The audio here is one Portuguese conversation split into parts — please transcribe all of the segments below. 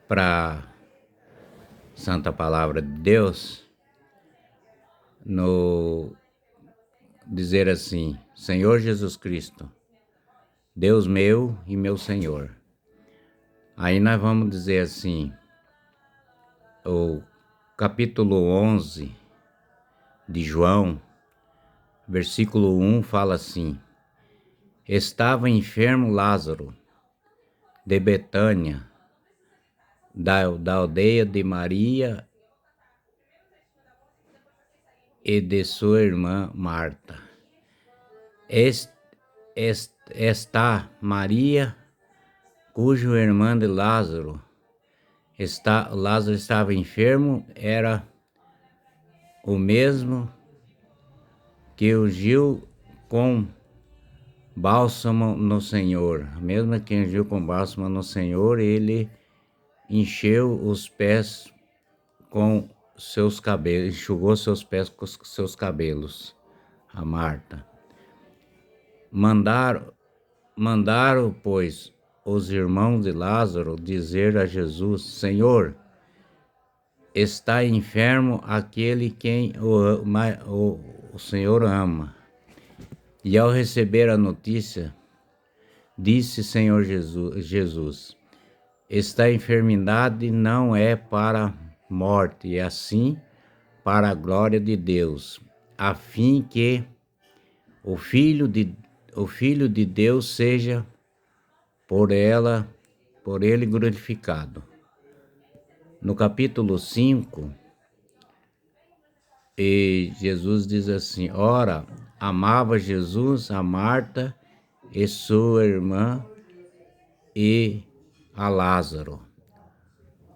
para Santa Palavra de Deus, no dizer assim: Senhor Jesus Cristo, Deus meu e meu Senhor. Aí nós vamos dizer assim, o capítulo 11 de João, versículo 1 fala assim: Estava enfermo Lázaro, de Betânia, da aldeia de Maria e de sua irmã Marta. Está Maria, cujo irmã de Lázaro estava enfermo, era o mesmo que ungiu com bálsamo no Senhor. Mesmo que ungiu com bálsamo no Senhor, ele encheu os pés com seus cabelos, enxugou seus pés com seus cabelos, a Marta. Mandaram, pois, os irmãos de Lázaro dizer a Jesus: Senhor, está enfermo aquele quem o Senhor ama. E ao receber a notícia, disse Senhor Jesus: esta enfermidade não é para morte, é assim para a glória de Deus, a fim que o Filho de Deus seja por ele glorificado. No capítulo 5, Jesus diz assim: ora, amava Jesus a Marta e sua irmã e a Lázaro.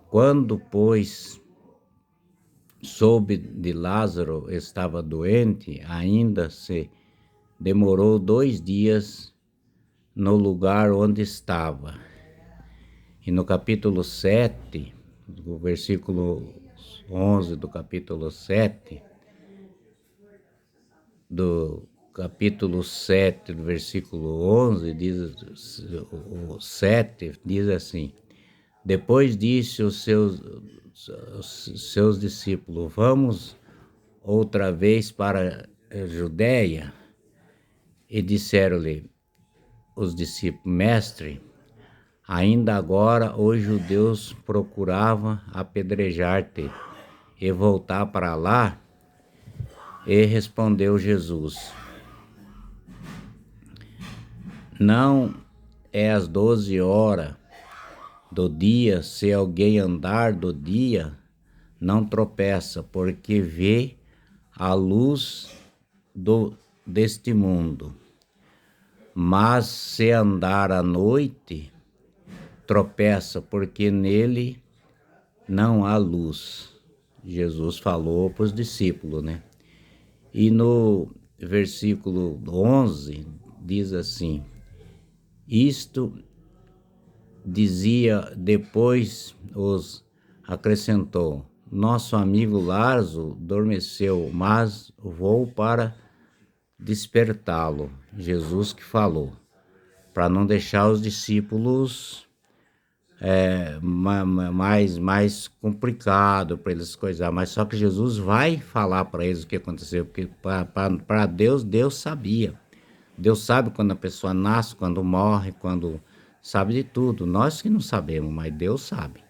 Quando, pois, soube de Lázaro estava doente, ainda se demorou 2 dias no lugar onde estava. E no capítulo 7, o versículo 11 do capítulo 7, do versículo 11, o 7 diz assim: depois disse os seus discípulos: vamos outra vez para a Judeia? E disseram-lhe os discípulos: mestre, ainda agora os judeus procuravam apedrejar-te e voltar para lá? E respondeu Jesus: não é às 12 horas do dia, se alguém andar do dia, não tropeça, porque vê a luz deste mundo. Mas se andar à noite, tropeça, porque nele não há luz. Jesus falou para os discípulos, né? E no versículo 11 diz assim: isto dizia, depois os acrescentou: nosso amigo Lázaro adormeceu, mas vou para despertá-lo. Jesus que falou, para não deixar os discípulos mais complicado para eles coisar, mas só que Jesus vai falar para eles o que aconteceu, porque para Deus sabia. Deus sabe quando a pessoa nasce, quando morre, quando sabe de tudo. Nós que não sabemos, mas Deus sabe.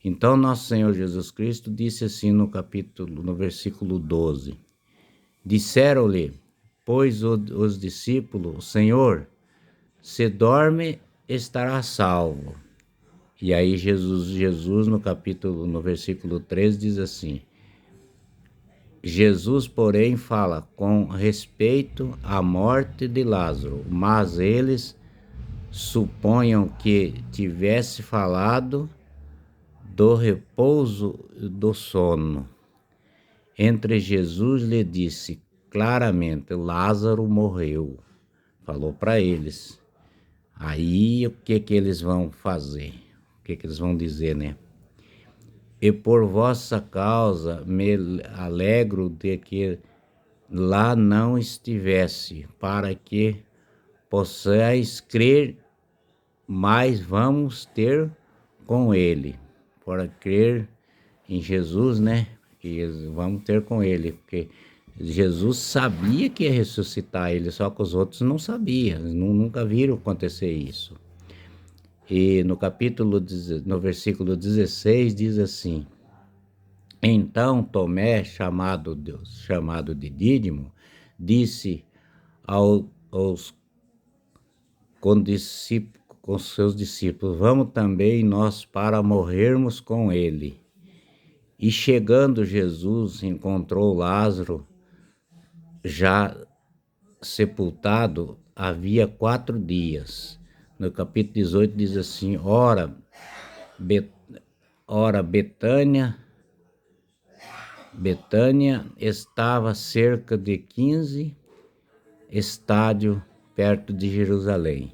Então nosso Senhor Jesus Cristo disse assim no versículo 12: disseram-lhe, pois os discípulos: Senhor, se dorme, estará salvo. E aí Jesus no versículo 13 diz assim: Jesus, porém, fala com respeito à morte de Lázaro, mas eles suponham que tivesse falado do repouso do sono. Entre Jesus lhe disse claramente: Lázaro morreu. Falou para eles. Aí o que eles vão fazer? O que eles vão dizer, né? E por vossa causa me alegro de que lá não estivesse, para que possais crer, mas vamos ter com ele. para crer em Jesus, né? E vamos ter com ele, porque Jesus sabia que ia ressuscitar ele, só que os outros não sabiam, nunca viram acontecer isso. E no versículo 16 diz assim: então Tomé, chamado de Dídimo, disse com seus discípulos: vamos também nós para morrermos com ele. E chegando Jesus, encontrou Lázaro já sepultado havia 4 dias. No capítulo 18 diz assim: ora Betânia estava cerca de 15 estádios perto de Jerusalém.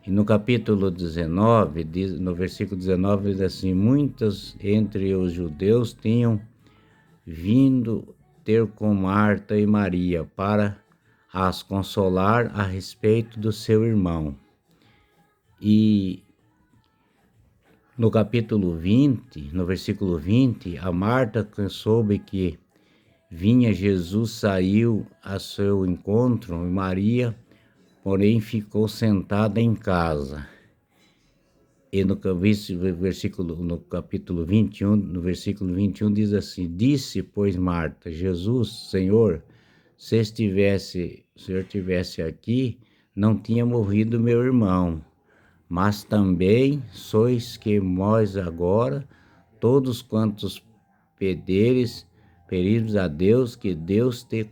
E no capítulo 19, no versículo 19, diz assim: muitos entre os judeus tinham vindo ter com Marta e Maria para as consolar a respeito do seu irmão. E no capítulo 20, no versículo 20, a Marta, que soube que vinha Jesus, saiu a seu encontro, e Maria, porém, ficou sentada em casa. E no capítulo 21, no versículo 21 diz assim: disse, pois, Marta, Jesus, Senhor, se o Senhor estivesse aqui, não tinha morrido meu irmão. Mas também sois que nós agora, todos quantos pedirdes a Deus, que Deus te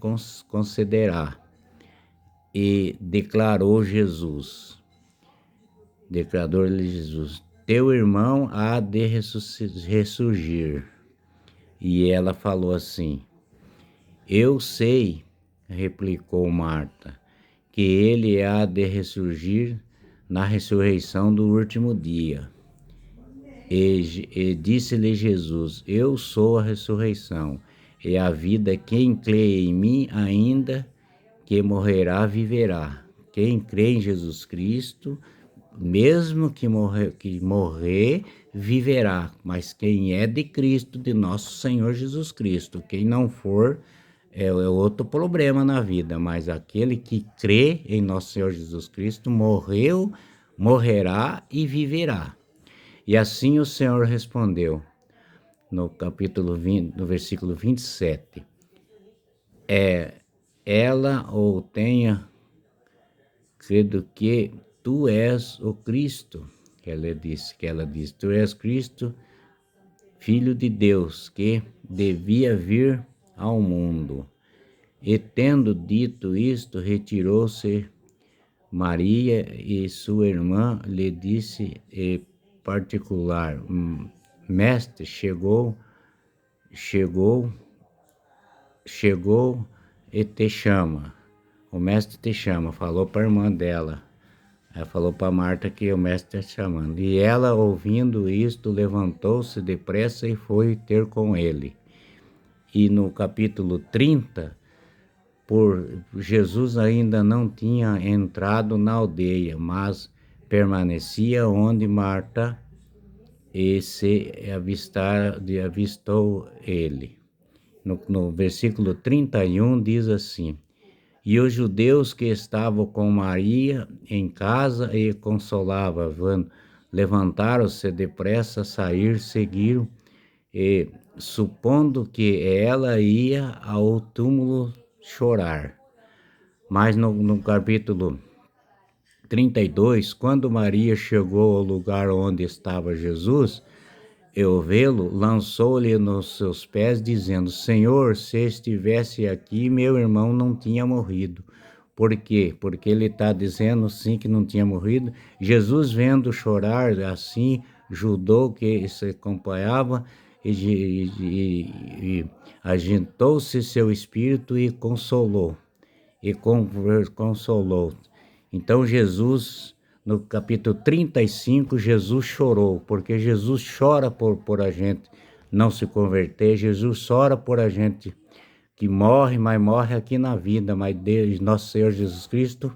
concederá. E declarou Jesus, teu irmão há de ressurgir. E ela falou assim: eu sei, replicou Marta, que ele há de ressurgir na ressurreição do último dia. E disse-lhe Jesus: eu sou a ressurreição e a vida. Quem crê em mim, ainda que morrerá, viverá. Quem crê em Jesus Cristo, mesmo que morrer, viverá. Mas quem é de Cristo, de nosso Senhor Jesus Cristo, quem não for, é outro problema na vida. Mas aquele que crê em nosso Senhor Jesus Cristo morrerá e viverá. E assim o Senhor respondeu, no capítulo 20, no versículo 27, ela ou tenha credo que tu és o Cristo, que ela disse, tu és Cristo, Filho de Deus, que devia vir ao mundo. E tendo dito isto, retirou-se Maria, e sua irmã lhe disse em particular: mestre, chegou e te chama. O mestre te chama. Falou para a irmã dela. Ela falou para Marta que o mestre está chamando. E ela, ouvindo isto, levantou-se depressa e foi ter com ele. E no capítulo 30, Jesus ainda não tinha entrado na aldeia, mas permanecia onde Marta avistou ele. No versículo 31 diz assim: e os judeus que estavam com Maria em casa e consolavam, levantaram-se depressa a sair, seguiram, e supondo que ela ia ao túmulo chorar. Mas no capítulo 32, quando Maria chegou ao lugar onde estava Jesus, eu vê-lo, lançou-lhe nos seus pés, dizendo: Senhor, se estivesse aqui, meu irmão não tinha morrido. Por quê? Porque ele está dizendo sim que não tinha morrido. Jesus, vendo chorar assim, Judô que se acompanhava, e agitou-se seu espírito e consolou. Então Jesus, no capítulo 35, Jesus chorou, porque Jesus chora por a gente não se converter. Jesus chora por a gente que morre, mas morre aqui na vida. Mas Deus, nosso Senhor Jesus Cristo,